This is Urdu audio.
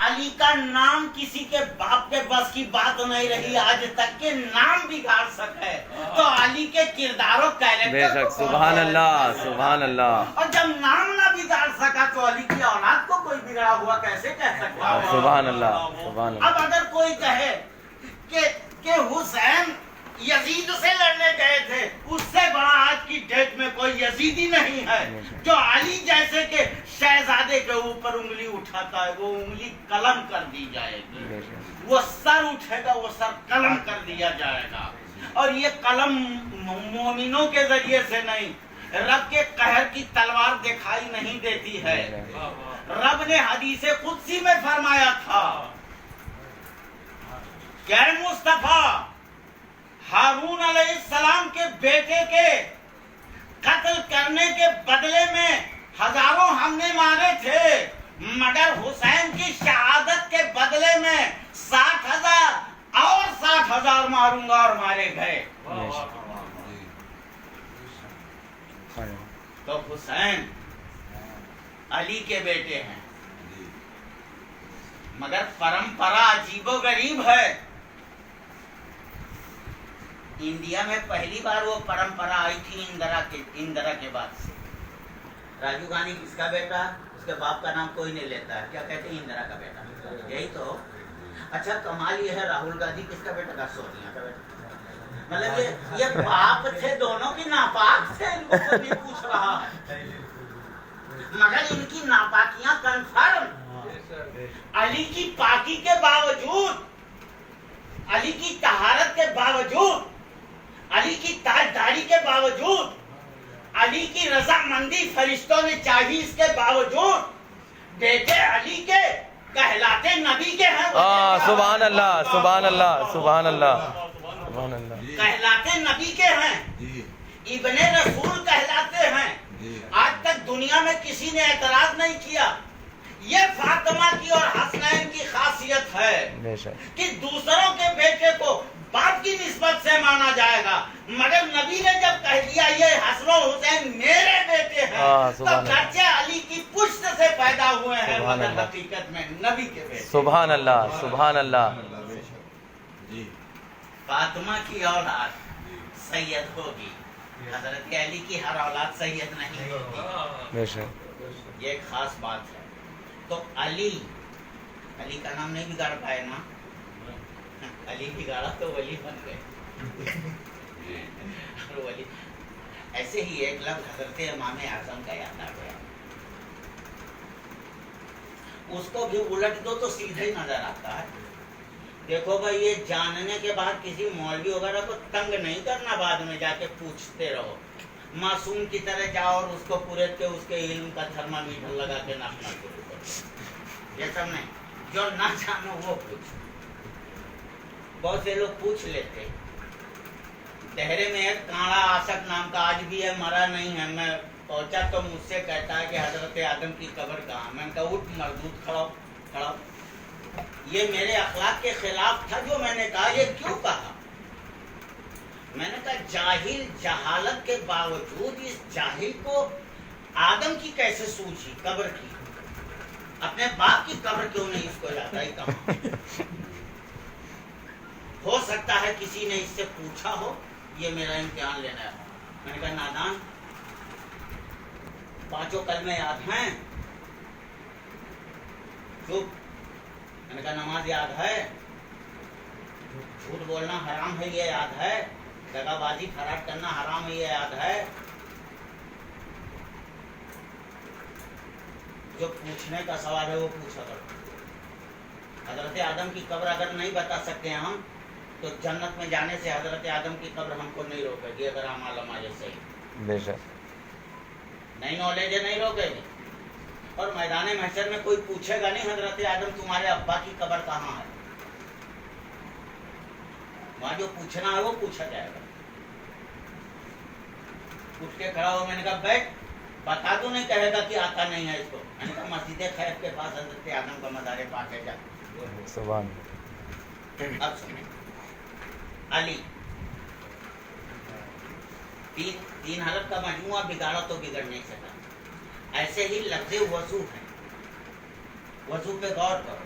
علی کا نام کسی کے باپ کے بس کی بات نہیں رہی آج تک کہ نام بگاڑ سکے تو علی کے کردار و کیریکٹر سبحان اللہ سبحان اللہ. اور جب نام نہ بگاڑ سکا تو علی کی اولاد کو کوئی بگڑا ہوا کیسے کہہ سکتا ہے؟ سبحان اللہ سبحان اللہ. اب اگر کوئی کہے کہ حسین یزید سے لڑنے گئے تھے، اس سے بڑا آج کی ڈیٹ میں کوئی یزیدی نہیں ہے جو علی جیسے کہ شہزادے کے اوپر انگلی اٹھاتا ہے وہ انگلی قلم کر دی جائے گی، وہ سر اٹھے گا وہ سر قلم کر دیا جائے گا. اور یہ قلم مومنوں کے ذریعے سے نہیں، رب کے قہر کی تلوار دکھائی نہیں دیتی ہے. رب نے حدیث قدسی میں فرمایا تھا کہ اے مصطفیٰ، ہارون علیہ السلام کے بیٹے کے قتل کرنے کے بدلے میں ہزاروں ہم نے مارے تھے، مگر حسین کی شہادت کے بدلے میں 60,000 اور 60,000 ماروں گا اور مارے گئے. تو حسین علی کے بیٹے ہیں، مگر پرمپرا عجیب و غریب ہے. انڈیا میں پہلی بار وہ پرمپرا آئی تھی اندرا کے بعد سے. راجیو گاندھی کس کا بیٹا؟ اس کے باپ کا نام کوئی نہیں لیتا ہے، کیا کہتے ہیں؟ اندرا کا بیٹا. یہی تو. اچھا کمال یہ ہے راہل گاندھی کس کا بیٹا تھا؟ سونیا کا بیٹا. مطلب یہ باپ تھے دونوں کی ناپاک تھے، ان کو کوئی نہیں پوچھ رہا ہے، مگر ان کی ناپاکیاں کنفرم. علی کی پاکی کے باوجود، علی کی طہارت کے باوجود، علی کی تاجداری کے باوجود، علی کی رضامندی فرشتوں نے چاہی اس کے باوجود بیٹے علی کے کہلاتے نبی کے ہیں. سبحان اللہ سبحان اللہ سبحان اللہ سبحان اللہ. کہلاتے نبی کے ہیں، ابن رسول کہلاتے ہیں. آج تک دنیا میں کسی نے اعتراض نہیں کیا. یہ فاطمہ کی اور حسنین کی خاصیت ہے کہ دوسروں کے بیٹے کو باپ کی نسبت سے مانا جائے گا، مگر نبی نے جب کہہ دیا یہ حسن و حسین میرے بیٹے ہیں تو گرچہ علی کی پشت سے پیدا ہوئے ہیں مگر حقیقت میں نبی کے بیٹے. سبحان اللہ سبحان اللہ. فاطمہ کی اولاد سید ہوگی، حضرت علی کی ہر اولاد سید نہیں ہوتی. یہ ایک خاص بات ہے. تو علی کا نام نہیں بگاڑ پائے نا، علی بگاڑا تو ولی بن گئے. ولی ایسے ہی ایک لفظ حضرت امام اعظم کا یاد آ گیا، اس کو بھی الٹ دو تو سیدھے نظر آتا ہے. دیکھو بھائی یہ جاننے کے بعد کسی مولوی وغیرہ کو تنگ نہیں کرنا، بعد میں جا کے پوچھتے رہو. معصوم کی طرح جاؤ اور اس کو پورے کے اس کے علم کا تھرما میٹر لگا کے ناپنا شروع کرو. یہ سب نہیں، جو نہ جانو وہ پوچھو. بہت سے لوگ پوچھ لیتے. دہرے میں ایک کانڑا آسک نام کا آج بھی ہے، مرا نہیں ہے. میں پہنچا تو مجھ سے کہتا ہے کہ حضرت آدم کی قبر کہاں؟ میں نے کہا اٹھ مردود کھڑا کھڑا. یہ میرے اخلاق کے خلاف تھا جو میں نے کہا. یہ کیوں کہا؟ میں نے کہا جاہل جہالت کے باوجود اس جاہل کو آدم کی کیسے سوچی قبر کی؟ اپنے باپ کی قبر کیوں نہیں اس کو یاد آئی کہاں؟ ہو سکتا ہے کسی نے اس سے پوچھا ہو، یہ میرا امتحان لینا ہے. میں نے کہا نادان، 5 کلمے یاد ہیں؟ چپ. میں نے کہا نماز یاد ہے؟ جھوٹ بولنا حرام ہے یہ یاد ہے؟ دغا بازی فراڈ کرنا حرام ہے یہ یاد ہے؟ جو پوچھنے کا سوال ہے وہ پوچھا کرو. حضرت آدم کی قبر اگر نہیں بتا سکتے ہیں ہم تو جنت میں جانے سے حضرت آدم کی قبر ہم کو نہیں روکے گی اگر ہم عالم آج صحیح. بے شک. نہیں نالج ہے نہیں روکے گی. اور میدان محشر میں کوئی پوچھے گا نہیں حضرت آدم تمہارے ابا کی قبر کہاں ہے. وہاں جو پوچھنا ہے وہ پوچھا جائے گا. اٹھ کے کھڑا ہو. میں نے کہا بیٹھ. بتا تو نہیں کہے گا کہ آتا نہیں ہے اس کو. میں نے کہا مسجد خیف کے پاس حضرت آدم کا مزار پاک ہے جا. سبحان. اب سنیں علی تین حرف کا مجموعہ بگاڑا تو بگڑ نہیں سکا. ایسے ہی لفظ وضو ہے. وضو پہ غور کرو.